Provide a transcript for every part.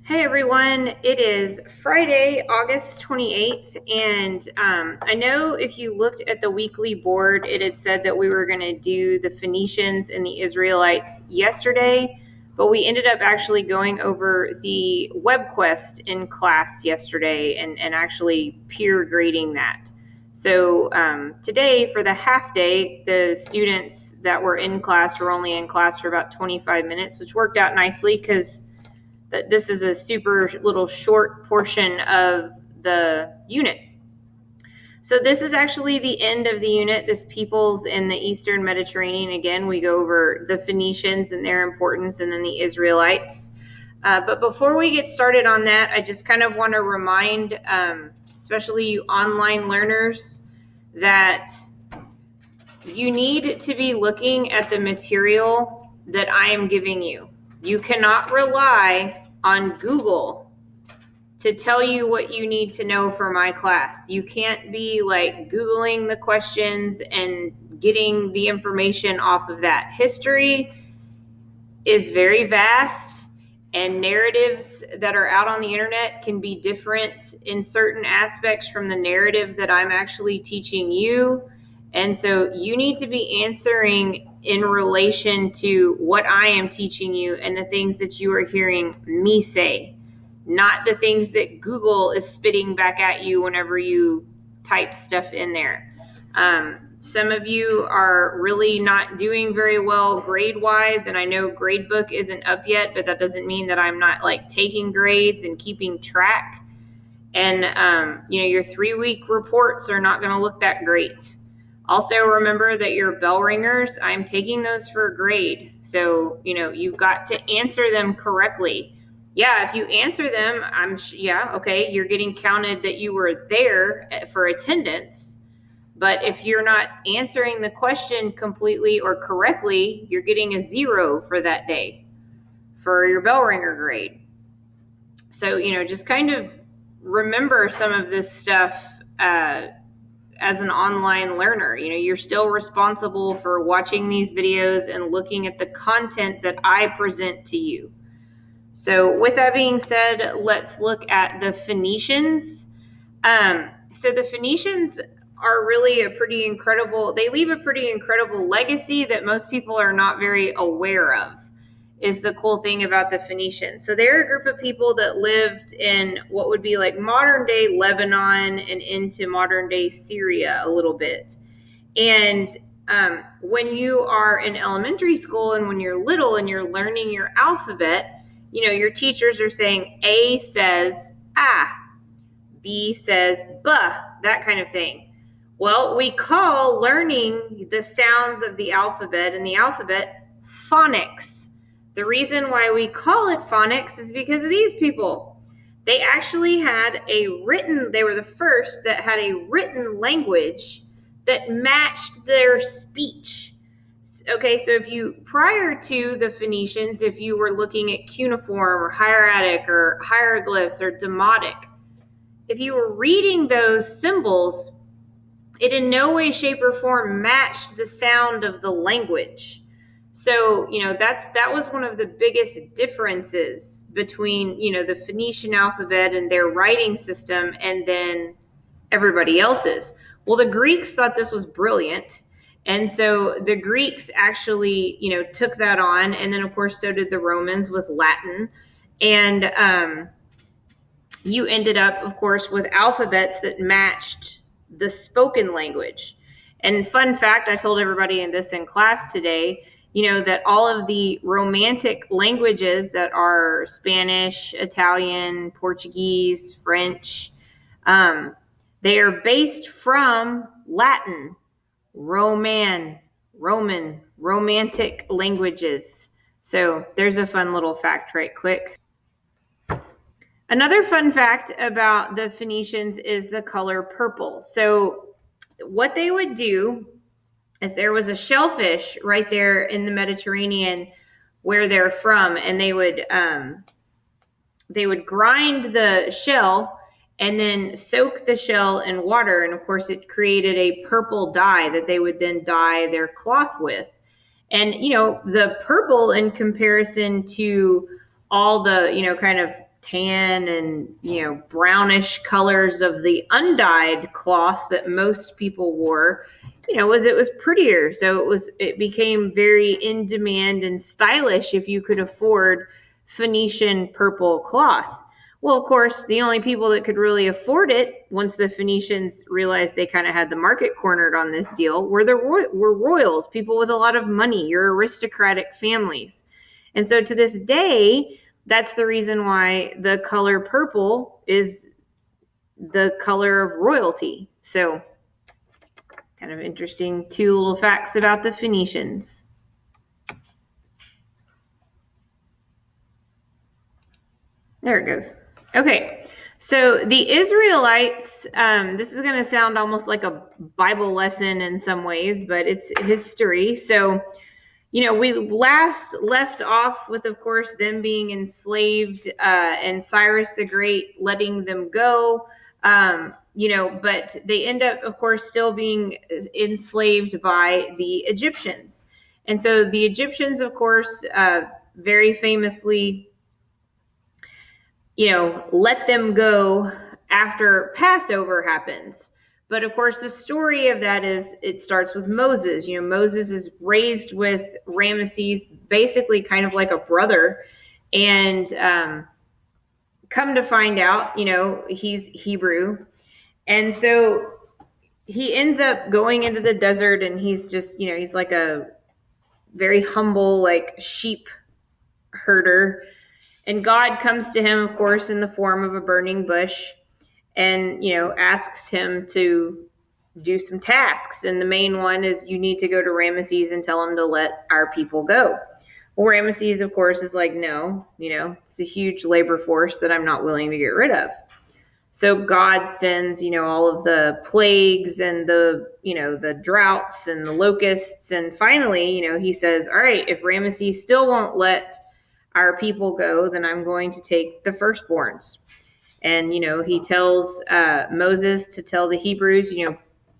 Hey everyone, it is Friday, August 28th, and I know if you looked at the weekly board, it had said that we were going to do the Phoenicians and the Israelites yesterday, but we ended up actually going over the web quest in class yesterday and actually peer grading that. So today, for the half day, the students that were in class were only in class for about 25 minutes, which worked out nicely because this is a super little short portion of the unit. So this is actually the end of the unit, this peoples in the Eastern Mediterranean. Again, we go over the Phoenicians and their importance and then the Israelites. But before we get started on that, I just kind of want to remind, especially you online learners, that you need to be looking at the material that I am giving you. You cannot rely on Google to tell you what you need to know for my class. You can't be like Googling the questions and getting the information off of that. History is very vast, and narratives that are out on the internet can be different in certain aspects from the narrative that I'm actually teaching you. And so you need to be answering in relation to what I am teaching you and the things that you are hearing me say, not the things that Google is spitting back at you whenever you type stuff in there. Some of you are really not doing very well grade-wise, and I know gradebook isn't up yet, but that doesn't mean that I'm not like taking grades and keeping track. And your 3-week reports are not going to look that great. Also, remember that your bell ringers, I'm taking those for a grade. So, you've got to answer them correctly. Yeah, if you answer them, okay, you're getting counted that you were there for attendance. But if you're not answering the question completely or correctly, you're getting a 0 for that day for your bell ringer grade. So, just kind of remember some of this stuff as an online learner. You're still responsible for watching these videos and looking at the content that I present to you. So with that being said, let's look at the Phoenicians. So the Phoenicians are really they leave a pretty incredible legacy that most people are not very aware of, is the cool thing about the Phoenicians. So they're a group of people that lived in what would be like modern day Lebanon and into modern day Syria a little bit. And when you are in elementary school and when you're little and you're learning your alphabet, your teachers are saying A says ah, B says buh, that kind of thing. Well, we call learning the sounds of the alphabet and the alphabet phonics. The reason why we call it phonics is because of these people. They actually had they were the first that had a written language that matched their speech. Okay, so prior to the Phoenicians, if you were looking at cuneiform or hieratic or hieroglyphs or demotic, if you were reading those symbols, it in no way, shape, or form matched the sound of the language. So, that was one of the biggest differences between, the Phoenician alphabet and their writing system and then everybody else's. Well, the Greeks thought this was brilliant. And so the Greeks actually, took that on. And then, of course, so did the Romans with Latin. And you ended up, of course, with alphabets that matched the spoken language. And fun fact, I told everybody in class today, that all of the Romantic languages that are Spanish, Italian, Portuguese, French, they are based from Latin, Roman, Romantic languages. So there's a fun little fact right quick. Another fun fact about the Phoenicians is the color purple. So what they would do is there was a shellfish right there in the Mediterranean where they're from, and they would grind the shell and then soak the shell in water. And of course, it created a purple dye that they would then dye their cloth with. And, the purple in comparison to all the, kind of tan and, brownish colors of the undyed cloth that most people wore, it was prettier. So it became very in demand and stylish if you could afford Phoenician purple cloth. Well, of course, the only people that could really afford it, once the Phoenicians realized they kind of had the market cornered on this deal, were royals, people with a lot of money, your aristocratic families. And so to this day, that's the reason why the color purple is the color of royalty. So kind of interesting, two little facts about the Phoenicians. There it goes. Okay, so the Israelites, this is going to sound almost like a Bible lesson in some ways, but it's history. So, we last left off with, of course, them being enslaved and Cyrus the Great letting them go. But they end up, of course, still being enslaved by the Egyptians. And so the Egyptians, of course, very famously, let them go after Passover happens. But of course, the story of that is it starts with Moses. Moses is raised with Ramesses, basically kind of like a brother. And come to find out, he's Hebrew. And so he ends up going into the desert, and he's just, he's like a very humble, like sheep herder. And God comes to him, of course, in the form of a burning bush and, asks him to do some tasks. And the main one is you need to go to Ramesses and tell him to let our people go. Well, Ramesses, of course, is like, no, it's a huge labor force that I'm not willing to get rid of. So God sends, all of the plagues and the droughts and the locusts. And finally, he says, all right, if Ramesses still won't let our people go, then I'm going to take the firstborns. And, he tells Moses to tell the Hebrews,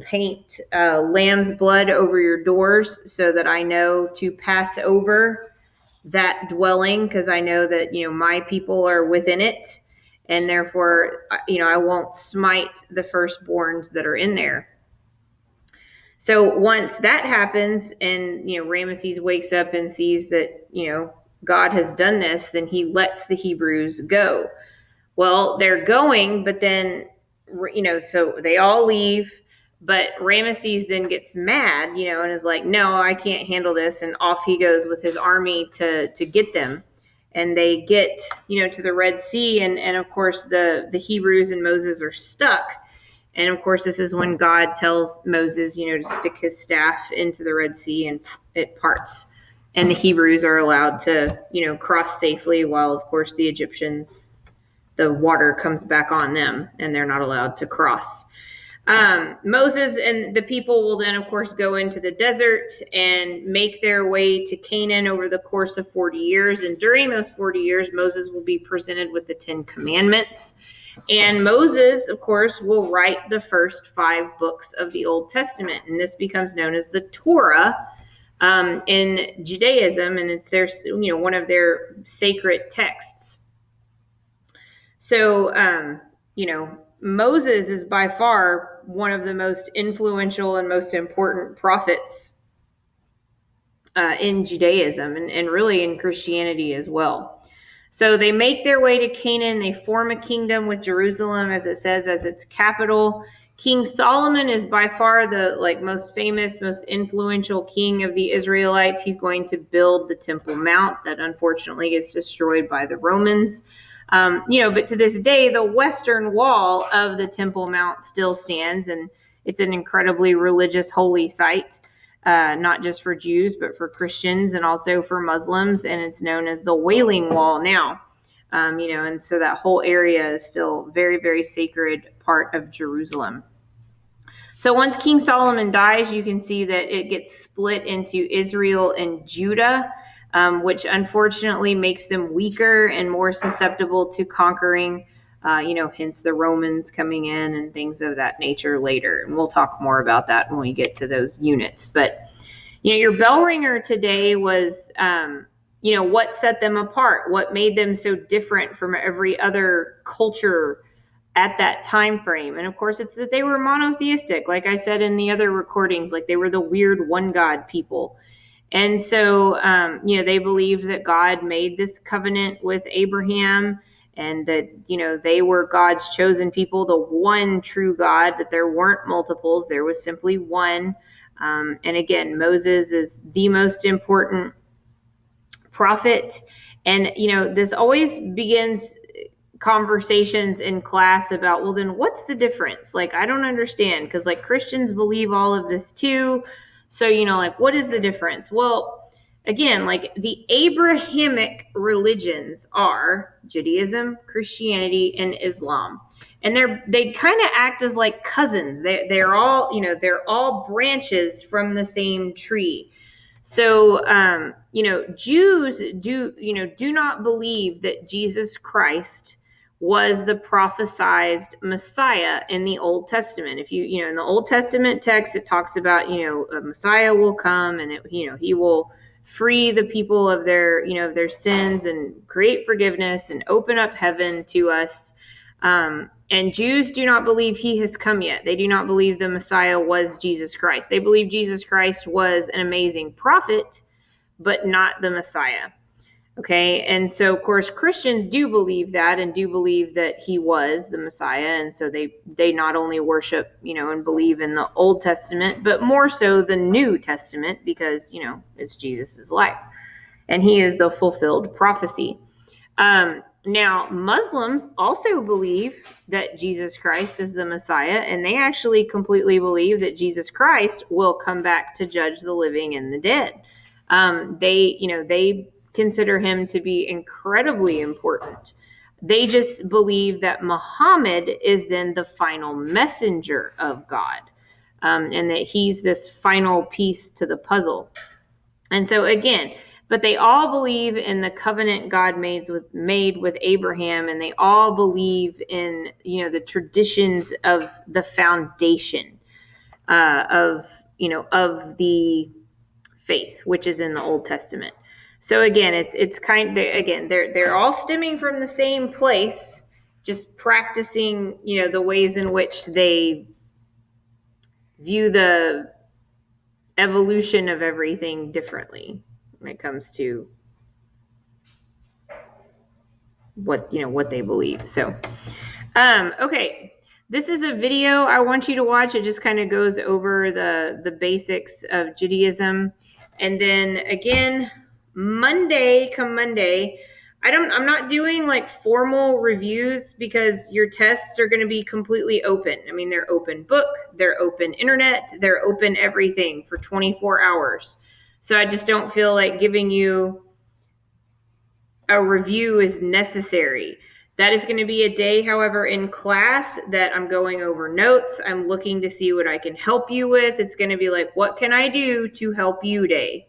paint lamb's blood over your doors so that I know to pass over that dwelling, because I know that, my people are within it. And therefore, I won't smite the firstborns that are in there. So once that happens and, Ramesses wakes up and sees that, God has done this, then he lets the Hebrews go. Well, they're going, but then, so they all leave, but Ramesses then gets mad, and is like, no, I can't handle this. And off he goes with his army to get them. And they get, to the Red Sea. And of course, the Hebrews and Moses are stuck. And of course, this is when God tells Moses, to stick his staff into the Red Sea and it parts. And the Hebrews are allowed to, cross safely while, of course, the Egyptians, the water comes back on them and they're not allowed to cross. Moses and the people will then, of course, go into the desert and make their way to Canaan over the course of 40 years. And during those 40 years, Moses will be presented with the 10 Commandments. And Moses, of course, will write the first 5 books of the Old Testament. And this becomes known as the Torah in Judaism. And it's their, one of their sacred texts. So, Moses is by far one of the most influential and most important prophets in Judaism and really in Christianity as well. So they make their way to Canaan. They form a kingdom with Jerusalem, as it says, as its capital. King Solomon is by far the most famous, most influential king of the Israelites. He's going to build the Temple Mount that unfortunately gets destroyed by the Romans. But to this day, the western wall of the Temple Mount still stands, and it's an incredibly religious holy site, not just for Jews, but for Christians and also for Muslims. And it's known as the Wailing Wall now. And so that whole area is still very, very sacred part of Jerusalem. So once King Solomon dies, you can see that it gets split into Israel and Judah, which unfortunately makes them weaker and more susceptible to conquering, hence the Romans coming in and things of that nature later. And we'll talk more about that when we get to those units. But, your bell ringer today was, what set them apart, what made them so different from every other culture at that time frame. And of course, it's that they were monotheistic, like I said in the other recordings, like they were the weird one God people. And so, they believed that God made this covenant with Abraham, and that, they were God's chosen people, the one true God, that there weren't multiples, there was simply one. And again, Moses is the most important prophet. And, this always begins conversations in class about, well, then what's the difference? Like, I don't understand, because like Christians believe all of this too. So, like, what is the difference? Well, again, like the Abrahamic religions are Judaism, Christianity, and Islam. And they kind of act as like cousins. They're all, they're all branches from the same tree. So, Jews do not believe that Jesus Christ was the prophesied Messiah in the Old Testament. If in the Old Testament text, it talks about, a Messiah will come, and he will free the people of their sins and create forgiveness and open up heaven to us. And Jews do not believe he has come yet. They do not believe the Messiah was Jesus Christ. They believe Jesus Christ was an amazing prophet, but not the Messiah. Okay. And so, of course, Christians do believe that, and do believe that he was the Messiah. And so they not only worship, and believe in the Old Testament, but more so the New Testament, because, it's Jesus's life and he is the fulfilled prophecy. Now, Muslims also believe that Jesus Christ is the Messiah, and they actually completely believe that Jesus Christ will come back to judge the living and the dead. They consider him to be incredibly important. They just believe that Muhammad is then the final messenger of God, and that he's this final piece to the puzzle. And so again, but they all believe in the covenant God made with Abraham, and they all believe in the traditions of the foundation of the faith, which is in the Old Testament. So again, it's kind of, again, they're all stemming from the same place, just practicing the ways in which they view the evolution of everything differently when it comes to what they believe. So okay, this is a video I want you to watch. It just kind of goes over the basics of Judaism. And then again, Monday, I'm not doing like formal reviews, because your tests are going to be completely open. I mean, they're open book, they're open internet, they're open everything for 24 hours. So I just don't feel like giving you a review is necessary. That is going to be a day, however, in class that I'm going over notes. I'm looking to see what I can help you with. It's going to be like, what can I do to help you day?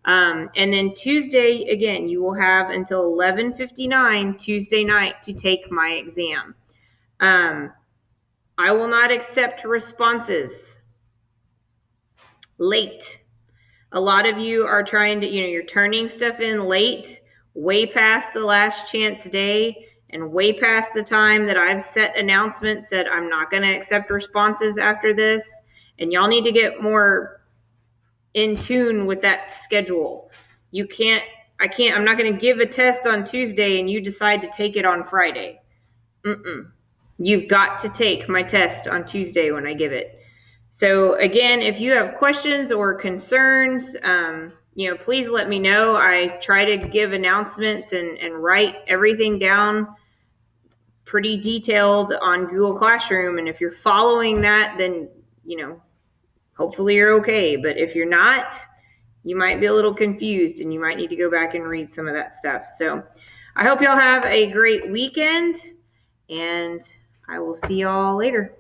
And then Tuesday, again, you will have until 11:59 Tuesday night to take my exam. I will not accept responses late. A lot of you are trying to, you're turning stuff in late, way past the last chance day, and way past the time that I've set announcements, said I'm not going to accept responses after this. And y'all need to get more in tune with that schedule. I'm not going to give a test on Tuesday and you decide to take it on Friday. You've got to take my test on Tuesday when I give it. So again, if you have questions or concerns, please let me know. I try to give announcements and write everything down pretty detailed on Google Classroom. And if you're following that, then, hopefully you're okay. But if you're not, you might be a little confused and you might need to go back and read some of that stuff. So I hope y'all have a great weekend, and I will see y'all later.